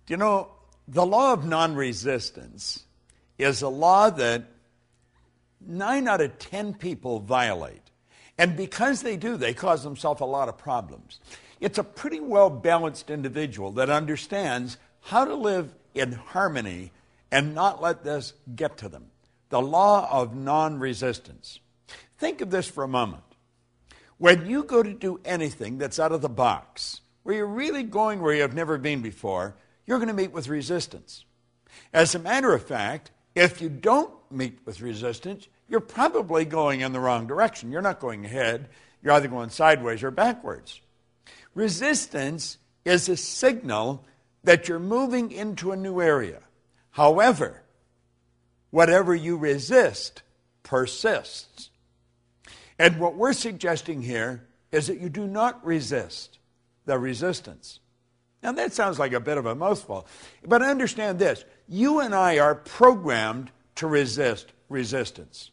You know, the law of non-resistance is a law that 9 out of 10 people violate. And because they do, they cause themselves a lot of problems. It's a pretty well-balanced individual that understands how to live in harmony and not let this get to them. The law of non-resistance. Think of this for a moment. When you go to do anything that's out of the box, where you're really going where you've never been before, you're going to meet with resistance. As a matter of fact, if you don't meet with resistance, you're probably going in the wrong direction. You're not going ahead. You're either going sideways or backwards. Resistance is a signal that you're moving into a new area. However, whatever you resist persists. And what we're suggesting here is that you do not resist the resistance. Now that sounds like a bit of a mouthful, but understand this. You and I are programmed to resist resistance.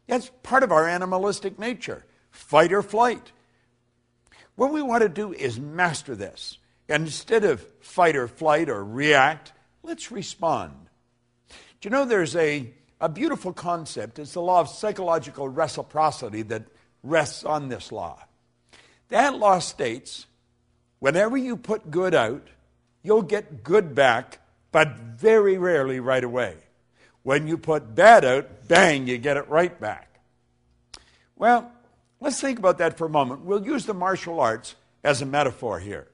That's part of our animalistic nature, fight or flight. What we want to do is master this. And instead of fight or flight or react, let's respond. Do you know there's a beautiful concept? It's the law of psychological reciprocity that rests on this law. That law states, whenever you put good out, you'll get good back, but very rarely right away. When you put bad out, bang, you get it right back. Well, let's think about that for a moment. We'll use the martial arts as a metaphor here.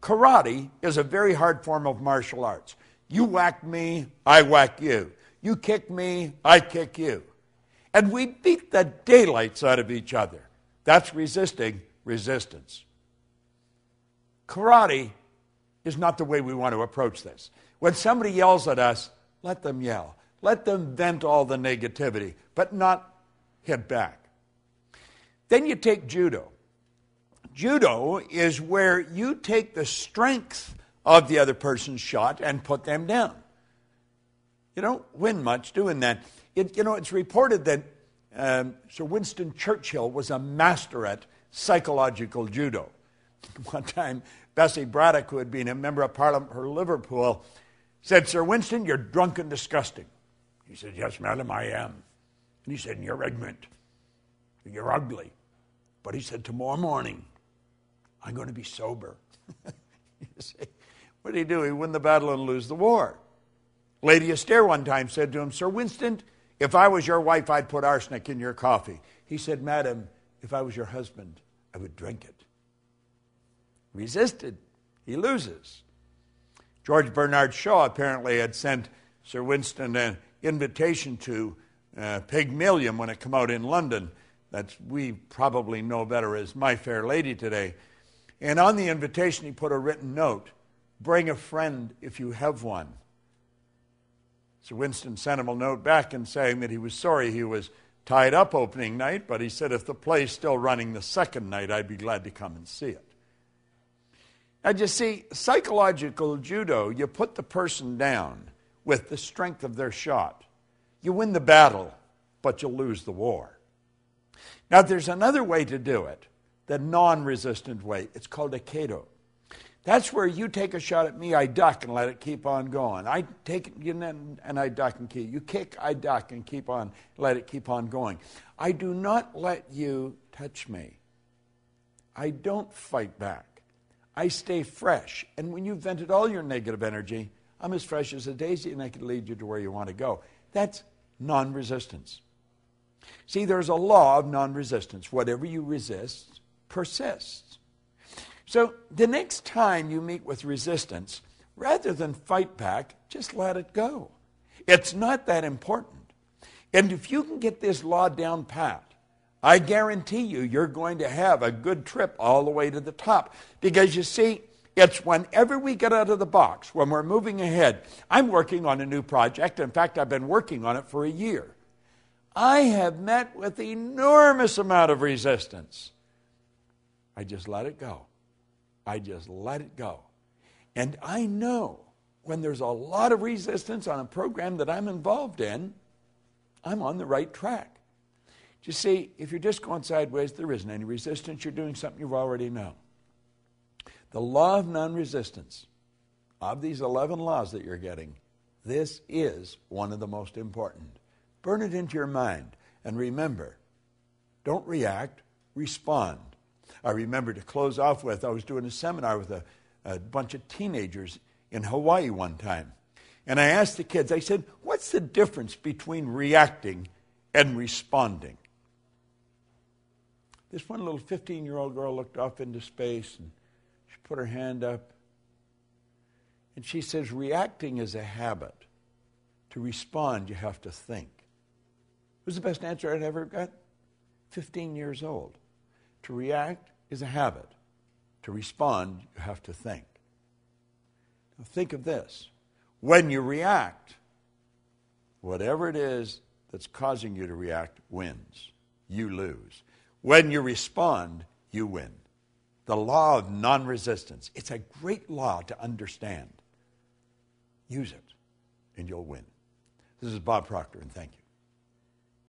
Karate is a very hard form of martial arts. You whack me, I whack you. You kick me, I kick you. And we beat the daylights out of each other. That's resisting resistance. Karate is not the way we want to approach this. When somebody yells at us, let them yell. Let them vent all the negativity, but not hit back. Then you take judo. Judo is where you take the strength of the other person's shot and put them down. You don't win much doing that. It's reported that Sir Winston Churchill was a master at psychological judo. One time, Bessie Braddock, who had been a member of Parliament for Liverpool, said, Sir Winston, you're drunk and disgusting. He said, yes, madam, I am. And he said, you're ignorant. You're ugly. But he said, tomorrow morning, I'm going to be sober. You see, what did he do? He win the battle and lose the war. Lady Esther one time said to him, Sir Winston, if I was your wife, I'd put arsenic in your coffee. He said, madam, if I was your husband, I would drink it. Resisted. He loses. George Bernard Shaw apparently had sent Sir Winston an invitation to Pygmalion when it came out in London. That we probably know better as My Fair Lady today. And on the invitation, he put a written note, bring a friend if you have one. Sir Winston sent him a note back and saying that he was sorry he was tied up opening night, but he said if the play's still running the second night, I'd be glad to come and see it. Now, you see, psychological judo, you put the person down with the strength of their shot. You win the battle, but you'll lose the war. Now, there's another way to do it, the non-resistant way. It's called aikido. That's where you take a shot at me, I duck and let it keep on going. I take it and I duck and keep. You kick, I duck and keep on, let it keep on going. I do not let you touch me. I don't fight back. I stay fresh. And when you've vented all your negative energy, I'm as fresh as a daisy and I can lead you to where you want to go. That's non-resistance. See, there's a law of non-resistance. Whatever you resist persists. So the next time you meet with resistance, rather than fight back, just let it go. It's not that important. And if you can get this law down pat, I guarantee you, you're going to have a good trip all the way to the top. Because you see, it's whenever we get out of the box, when we're moving ahead. I'm working on a new project. In fact, I've been working on it for a year. I have met with enormous amount of resistance. I just let it go. I just let it go. And I know when there's a lot of resistance on a program that I'm involved in, I'm on the right track. You see, if you're just going sideways, there isn't any resistance. You're doing something you already know. The law of non-resistance of these 11 laws that you're getting, this is one of the most important. Burn it into your mind. And remember, don't react, respond. I remember, to close off with, I was doing a seminar with a bunch of teenagers in Hawaii one time. And I asked the kids, I said, what's the difference between reacting and responding? This one little 15-year-old girl looked off into space, and she put her hand up. And she says, reacting is a habit. To respond, you have to think. It was the best answer I'd ever got. 15 years old. To react is a habit. To respond, you have to think. Now think of this. When you react, whatever it is that's causing you to react wins. You lose. When you respond, you win. The law of non-resistance. It's a great law to understand. Use it, and you'll win. This is Bob Proctor, and thank you.